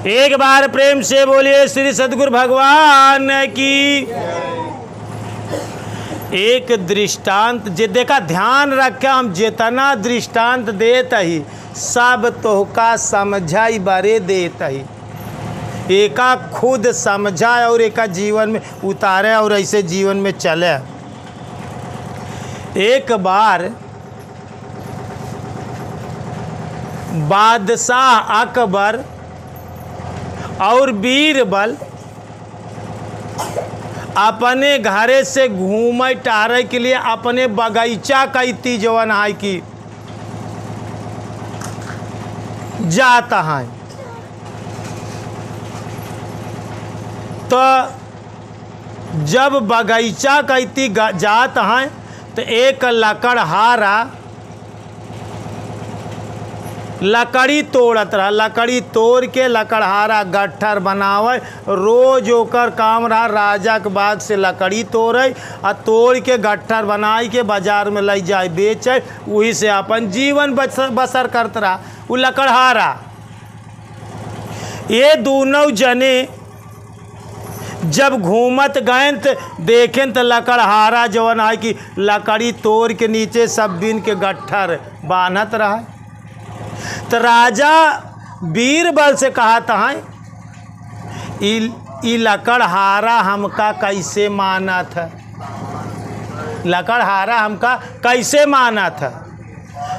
एक बार प्रेम से बोलिए श्री सद्गुरु भगवान की। एक दृष्टांत जे देखा, ध्यान रखा, हम जितना दृष्टांत देत ही सब तोहका समझाई बारे देत ही। एका खुद समझाए और एका जीवन में उतारे और ऐसे जीवन में चले। एक बार बादशाह अकबर और बीरबल अपने घरे से घूमे टहरे के लिए अपने बगीचा कैती जवन है कि जाता है। तो जब बगीचा कैती जात हैं तो एक लकड़हारा लकड़ी तोड़त रहा। लकड़ी तोड़ के लकड़हारा गट्ठर बनावे। रोज ओकर काम रहा राजा के बाद से लकड़ी तोड़े और तोड़ के गट्ठर बनाई के बाजार में ले जाए बेचे। वही से अपन जीवन बसर करत रहा वो लकड़हारा। ये दोनों जने जब घूमत गए तो देखें तो लकड़हारा जवन है कि लकड़ी तोड़ के नीचे सब बिन के गट्ठर बांधत रहा। तो राजा बीरबल से कहा था ई लकड़हारा हमका कैसे माना था, लकड़हारा हमका कैसे माना था।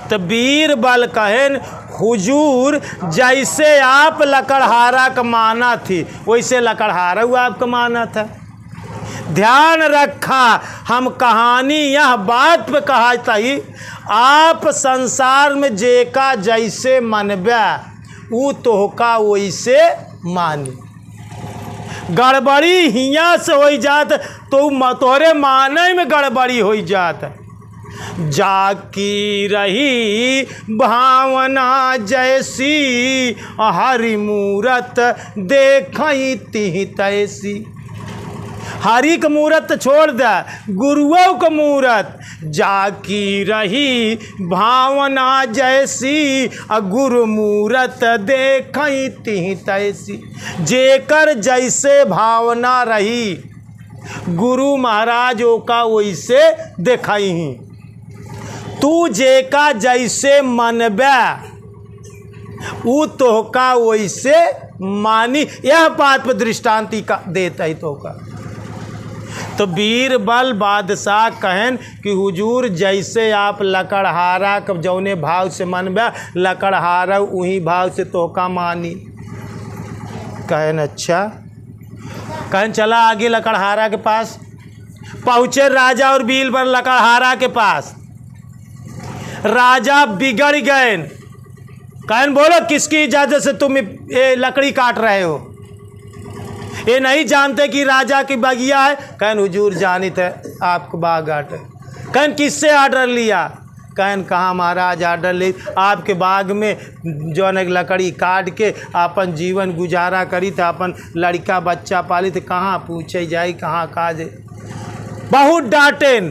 तो बीरबल कहें हुजूर जैसे आप लकड़हारा का माना थी वैसे लकड़हारा वो आपका माना था। ध्यान रखा, हम कहानी यह बात पे कहा था आप संसार में जेका जैसे मनबे वो तोहका वैसे मानी। गड़बड़ी हियाँ से हो जात तो तोहरे माने में गड़बड़ी हो जात। जाकी रही भावना जैसी हरि मूरत देखई ती तैसी। हरि का मूरत छोड़ दे, गुरुओं का मूरत। जाकी रही भावना जैसी गुरु मूरत देखई ती तैसी। जेकर जैसे भावना रही गुरु महाराजों का वैसे देखई। तू जेका जैसे मनबे वो तोहका वैसे मानी। यह बात पर दृष्टांति का देता ही तोहका। तो बीरबल बादशाह कहन कि हुजूर जैसे आप लकड़हारा कब जौने भाव से मनबे लकड़हारा वही भाव से तोहका मानी। कहन अच्छा। कहन चला आगे लकड़हारा के पास पहुँचे राजा और बीरबल लकड़हारा के पास। राजा बिगड़ गए। कहन बोलो किसकी इजाज़त से तुम ये लकड़ी काट रहे हो, ये नहीं जानते कि राजा की बगिया है। कहन हुजूर जानित है आपको बाग आर्डर। कहन किससे आर्डर लिया। कहन कहाँ महाराज आर्डर ले आपके बाग में जो है लकड़ी काट के अपन जीवन गुजारा करी था, अपन लड़का बच्चा पाली थे। कहाँ पूछे जाए कहाँ काज। बहुत डांटेन।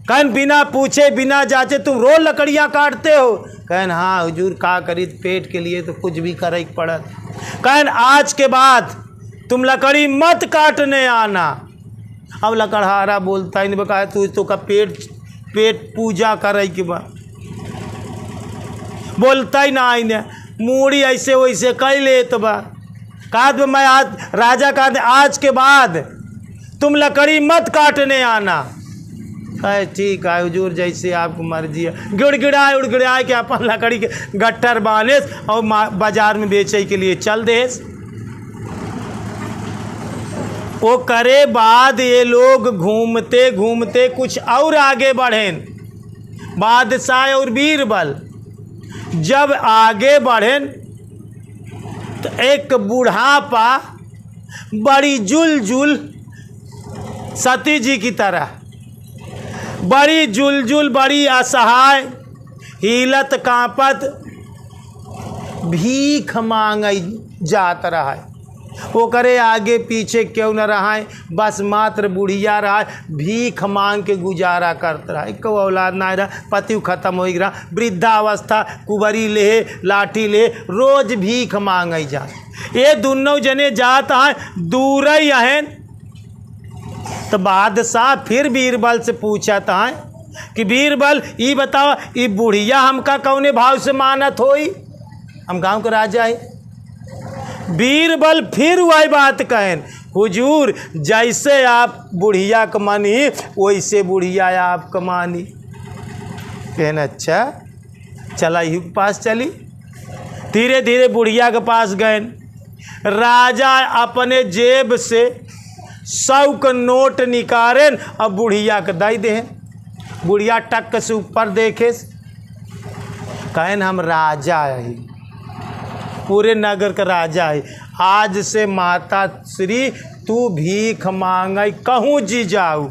कहन बिना पूछे बिना जांचे तुम रोज लकड़ियाँ काटते हो। कहन हाँ हुजूर का करी, पेट के लिए तो कुछ भी करे पड़त। कहन आज के बाद तुम लकड़ी मत काटने आना। अब लकड़हारा बोलता ही नहीं, बका तू तो का पेट पूजा करे के बा बोलता ही ना। आई मूड़ी ऐसे वैसे कह ले तो बा। कहा मैं आज राजा का आज के बाद तुम लकड़ी मत काटने आना। है ठीक है हुजूर जैसे आपको मर्जी है। गिड़गिड़ाए उड़गिड़ाए के अपन लकड़ी के गट्ठर बांधे और बाजार में बेचे के लिए चल दे। वो करे बाद ये लोग घूमते घूमते कुछ और आगे बढ़े। बादशाह और बीरबल जब आगे बढ़े तो एक बूढ़ापा बड़ी जुलजुल सती जी की तरह बड़ी जुलजुल बड़ी असहाय हिलत कांपत भीख मांग जात रहा है। वो करे आगे पीछे क्यों न रहा, बस मात्र बुढ़िया रहा, भीख मांग के गुजारा करता रहा। एक औलाद ना रहा, पति खत्म हो गया, वृद्धावस्था, कुबरी ले लाठी ले, रोज भीख मांग जा। ये दोनों जने जात हैं दूर ही हैं। तो बादशाह फिर बीरबल से पूछा था कि बीरबल ये बताओ, ये बुढ़िया हमका कौने भाव से मानत होई, हम गांव के राजा है। बीरबल फिर वही बात कहें, हुजूर जैसे आप बुढ़िया क मानी वैसे बुढ़िया आप क मानी। कहना अच्छा, चला यही के पास चली। धीरे धीरे बुढ़िया के पास गए। राजा अपने जेब से 100 का नोट निकालें अब बुढ़िया के दे दे। बुढ़िया टक से ऊपर देखे, कहें हम राजा है, पूरे नगर का राजा है, आज से माता श्री तू भीख मांग कहूँ जी जाऊ,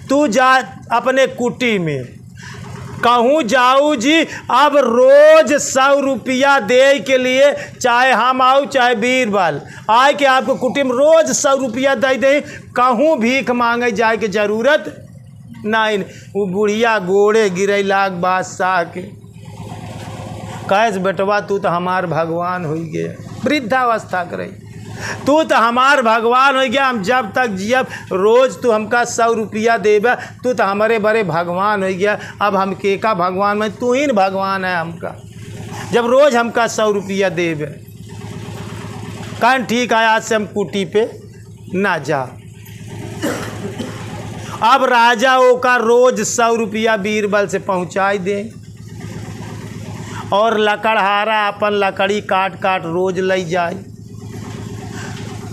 तू जा अपने कुटी में, कहूँ जाऊ जी, अब रोज 100 रुपया दे के लिए, चाहे हम आऊ चाहे बीरबल आए कि आपको कुटी में रोज 100 रुपया दे दे, कहूँ भीख मांगे जाए के जरूरत नहीं। वो बुढ़िया गोड़े गिरे लाग बादशाह के, कैस बेटवा तू तो हमार भगवान हो गया, वृद्धावस्था करे, तू तो हमार भगवान हो गया, हम जब तक जियब रोज तू हमका 100 रुपया देबे, तू तो हमारे बड़े भगवान हो गया, अब हम के का भगवान में, तू ही भगवान है हमका, जब रोज हमका 100 रुपया देबे। कहन ठीक है, आज से हम कुटी पे ना जा। अब राजा वो का रोज 100 रुपया बीरबल से पहुँचाई दे, और लकड़हारा अपन लकड़ी काट काट रोज ले जाए।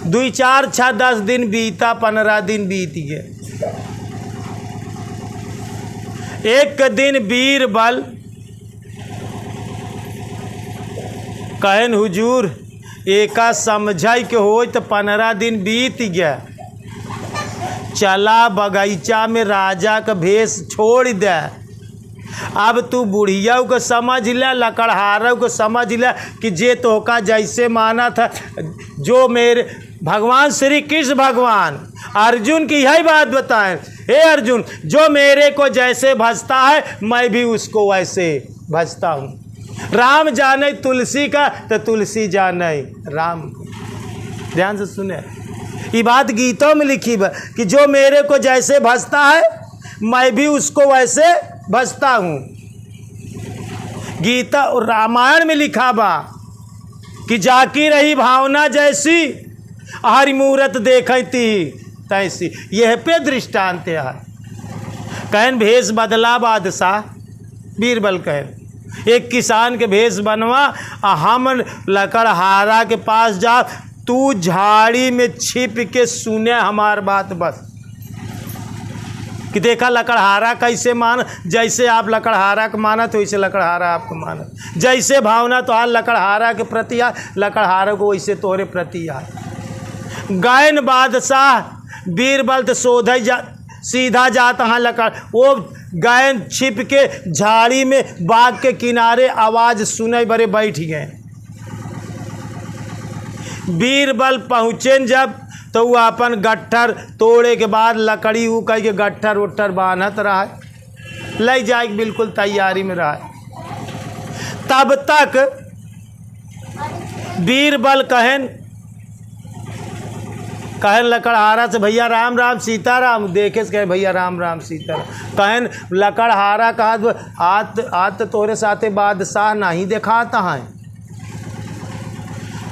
2 4 6 10 दिन बीता, 15 दिन बीत गए। एक दिन बीरबल कहन हुजूर एका समझाई के हो तो 15 दिन बीत गया, चला बगीचा में राजा का भेष छोड़ दे। अब तू बुढ़िया को समझ ले, लकड़हारा को समझ ले कि जे तो का जैसे माना था, जो मेरे भगवान श्री कृष्ण भगवान अर्जुन की यही बात बताएं, हे अर्जुन जो मेरे को जैसे भजता है मैं भी उसको वैसे भजता हूँ। राम जाने तुलसी का तो तुलसी जाने राम को। ध्यान से सुने, ये बात गीतों में लिखी है कि जो मेरे को जैसे भजता है मैं भी उसको वैसे भजता हूँ। गीता और रामायण में लिखा बा कि जाकी रही भावना जैसी, हरि मूरत देखती तैसी। यह पे दृष्टांत है। कहन भेष बदला बादशाह, बीरबल कहन एक किसान के भेष बनवा, हम लकड़हारा के पास जा, तू झाड़ी में छिप के सुने हमार बात बस, कि देखा लकड़हारा कैसे मान, जैसे आप लकड़हारा को माना तो वैसे लकड़हारा आपको माना, जैसे भावना तो हाल लकड़हारा के प्रति आ, लकड़हारा को वैसे तोरे प्रति आ। गायन बादशाह बीरबल तो सोधा जा सीधा जाता हाँ लकड़, वो गायन छिप के झाड़ी में बाग के किनारे आवाज़ सुने बड़े बैठ गए। बीरबल पहुँचे जब तो वो अपन गट्ठर तोड़े के बाद लकड़ी वो कह के गट्ठर उट्ठर बांधत रहा, ले जाए बिल्कुल तैयारी में रहा। तब तक बीरबल कहन लकड़हारा से भैया राम राम सीताराम, देखे से कहे भैया राम राम सीताराम। कहन लकड़हारा कहा आत तोरे साथे बादशाह नहीं दिखाता है।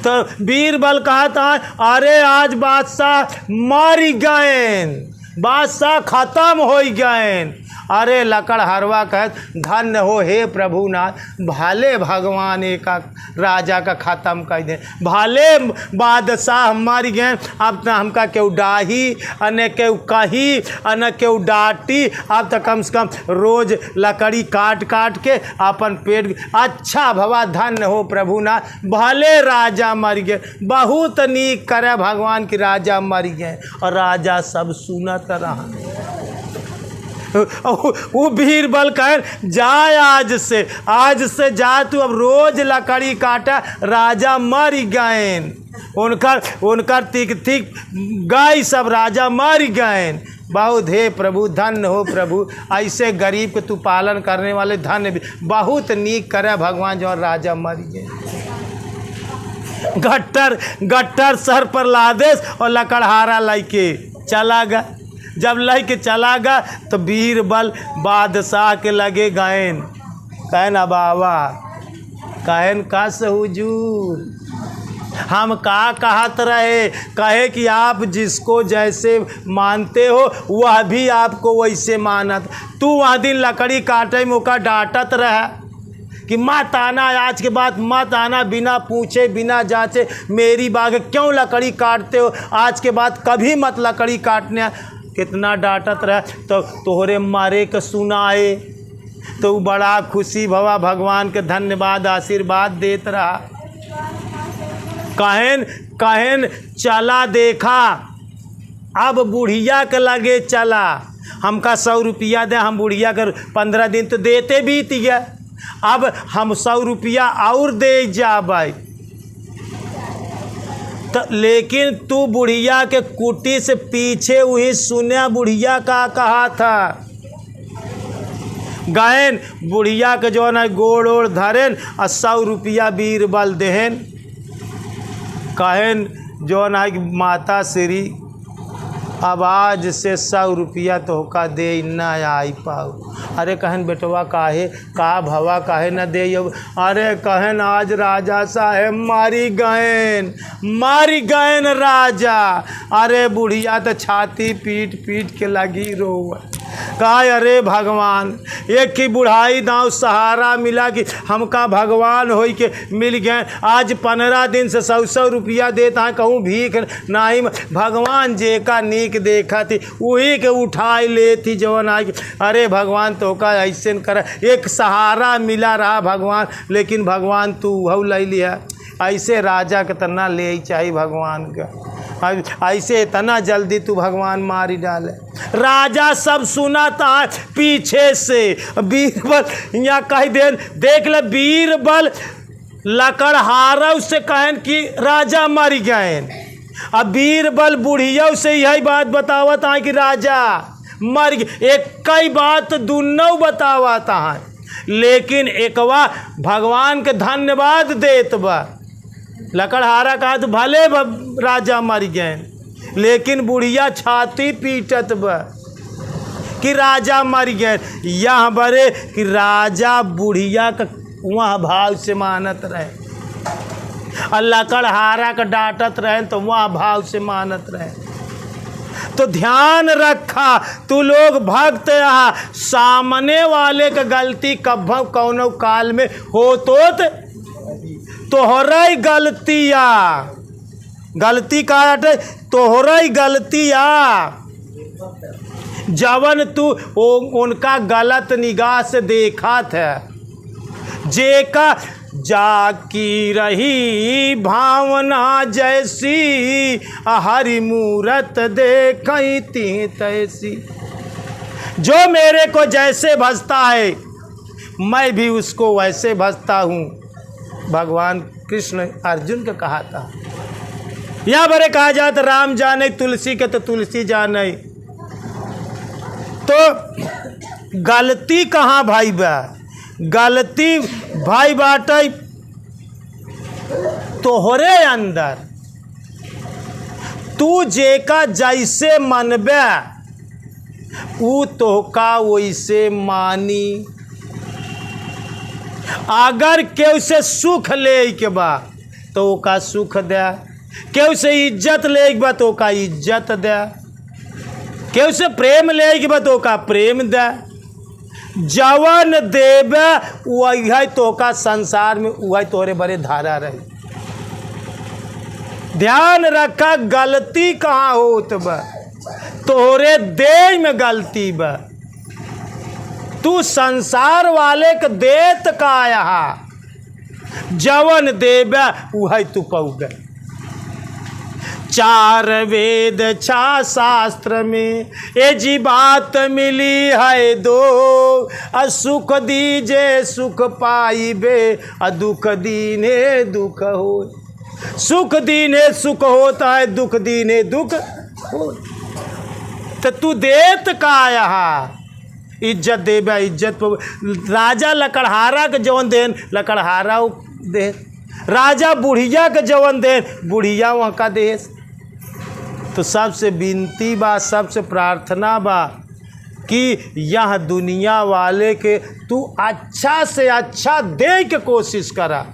तो बीरबल कहता है अरे आज बादशाह मारी गए, बादशाह खत्म हो गए। अरे लकड़हरवा कहत धन्य हो हे प्रभुनाथ, भाले भगवान एक राजा का ख़त्म कर दे, भाले बादशाह मर गए। अब तो हमका केहू डाही अने केहू कही अने केहू डांटी, अब तो कम से कम रोज लकड़ी काट काट के अपन पेट। अच्छा भवा धन्य हो प्रभुनाथ, भले राजा मर गए, बहुत नीक करे भगवान की राजा मर गए। और राजा सब सुनत रहा। वो बीरबल कहे जाए आज से जा तू, अब रोज लकड़ी काटा, राजा मर गए, उनकर तिक गाय सब राजा मर गए। बहुत हे प्रभु, धन्य हो प्रभु, ऐसे गरीब के तू पालन करने वाले धन्य भी, बहुत नीक करे भगवान जो राजा मर गए। गट्टर सर पर लादेश और लकड़हारा लेके चला गया। जब लेके चला गया तो बीरबल बादशाह के लगे गायन, कहन बाबा, कहन का हुजूर, हम का कहत रहे, कहे कि आप जिसको जैसे मानते हो वह भी आपको वैसे मानत। तू वहाँ दिन लकड़ी काटे में ओका डांटत रहा कि मत आना, आज के बाद मत आना, बिना पूछे बिना जांचे मेरी बाग क्यों लकड़ी काटते हो, आज के बाद कभी मत लकड़ी काटने। कितना डांटत रहा, तो तोहरे मारे के सुनाए तो बड़ा खुशी भवा, भगवान के धन्यवाद आशीर्वाद देत रहा। कहन चला देखा, अब बुढ़िया के लगे चला, हमका 100 रुपया दे, हम बुढ़िया कर 15 दिन तो देते बीत गया, अब हम 100 रुपया और दे जा भाई। तो लेकिन तू बुढ़िया के कुटी से पीछे वही सुने बुढ़िया का कहा था। गायन बुढ़िया के जो है गोड़ ओड़ धरेन और 100 रुपया बीरबल देहन। कहन जो है माता श्री, अब आज से 100 रुपया तो का दे ना आई पाऊ। अरे कहन बेटवा काहे का भवा काहे न दे, अरे कहन आज राजा साहेब मारी गएन राजा। अरे बुढ़िया तो छाती पीट पीट के लगी रोवा, कहा अरे भगवान, एक की बुढ़ाई दाँव सहारा मिला कि हमका भगवान होई के मिल गए। आज 15 दिन से 100 रुपया देता है, कहूँ भीख नहीं, भगवान जे का नीक देखा थी वही के उठाई लेती जवन आई। अरे भगवान तो का ऐसे कर, एक सहारा मिला रहा भगवान, लेकिन भगवान तू हऊ ले लिया। ऐसे राजा के तना ले ही चाहिए भगवान का, ऐसे इतना जल्दी तू भगवान मारी डाले। राजा सब सुनाता है पीछे से, बीरबल यहाँ कही देख ले, बीरबल लकड़हारा से कहन कि राजा मर गए। अब बीरबल बुढ़िया से यही बात बतावत है कि राजा मर गए, एक कई बात दुनों बतावत है, लेकिन एकवा भगवान के धन्यवाद देत बा। लकड़हारा कहा तो भले राजा मर गए, लेकिन बुढ़िया छाती पीटत बा कि राजा मर गए। यहाँ बरे कि राजा बुढ़िया का वहाँ भाव से मानत रहे, और लकड़हारा का डांटत रहे तो वहाँ भाव से मानत रहे। तो ध्यान रखा तू लोग भक्त, यहाँ सामने वाले का गलती कब कौनो काल में हो तो तोहरा गलतिया, गलती का तोहरा गलतिया, जवन तू उनका गलत निगाह से देखा था, जेका जाकी रही भावना जैसी, हरि मूरत देखई ती तैसी। जो मेरे को जैसे भजता है मैं भी उसको वैसे भजता हूँ, भगवान कृष्ण अर्जुन का कहा था। यहाँ बड़े कहा जाता राम जाने तुलसी के तो तुलसी जाने। तो गलती कहाँ भाई बा, गलती भाई बाटे तोहरे अंदर, तू जेका जैसे मनबे ऊ तोहका वैसे मानी। अगर केहू से सुख ले के बा तो ओका सुख दे, केहू से इज्जत ले के बा तो ओका इज्जत दे, केहू से प्रेम ले के बा तो ओका प्रेम दे। जवन देवे वही तोका संसार में वही तोरे बड़े धारा रहे। ध्यान रखा गलती कहाँ होत बा, तोरे देह में गलती बा। तू संसार वाले के देत का यहाँ जवन देवे वही तू पौगे। चार वेद छा शास्त्र में ये जी बात मिली है दो, सुख दीजे सुख पाइबे दुख दीने दुख हो। सुख दीने सुख होता है, दुख दीने दुख हो। तो तू देत का यहाँ इज्जत देबा इज्जत राजा लकड़हारा के जवन देन लकड़हारा दे, राजा बुढ़िया के जवन देन बुढ़िया वहाँ का देश। तो सबसे विनती बा, सबसे प्रार्थना बा कि यह दुनिया वाले के तू अच्छा से अच्छा दे के कोशिश करा,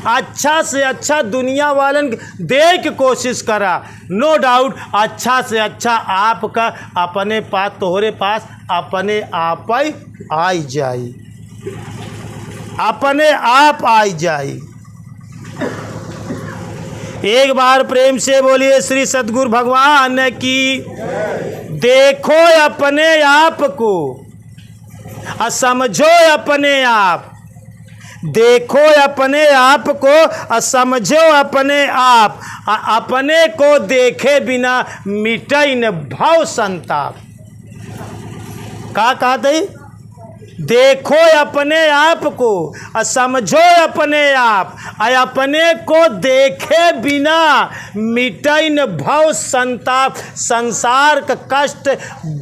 अच्छा से अच्छा दुनिया वालन दे के कोशिश करा। नो डाउट अच्छा से अच्छा आपका अपने पास तोहरे पास अपने आप ही आई जाई, अपने आप आई जाई। एक बार प्रेम से बोलिए श्री सद्गुरु भगवान की। देखो अपने आप को और समझो अपने आप, देखो अपने आप को और समझो अपने आप, अपने को देखे बिना मिटई न भव संताप। का कहते? देखो अपने आप को और समझो अपने आप, अपने को देखे बिना मिटई न भव संताप। संसार का कष्ट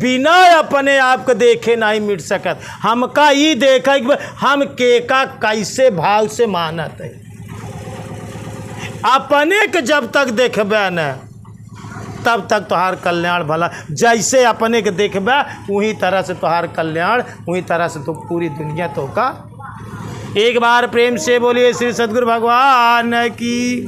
बिना अपने आप को देखे नहीं मिट सकत। हमका ये देखा कि हम के का कैसे भाव से मानत है। अपने के जब तक देखबे न तब तक तोहार कल्याण भला। जैसे अपने के देखबे वही तरह से तोहार कल्याण, वही तरह से तो पूरी दुनिया तो का। एक बार प्रेम से बोलिए श्री सद्गुरु भगवान की।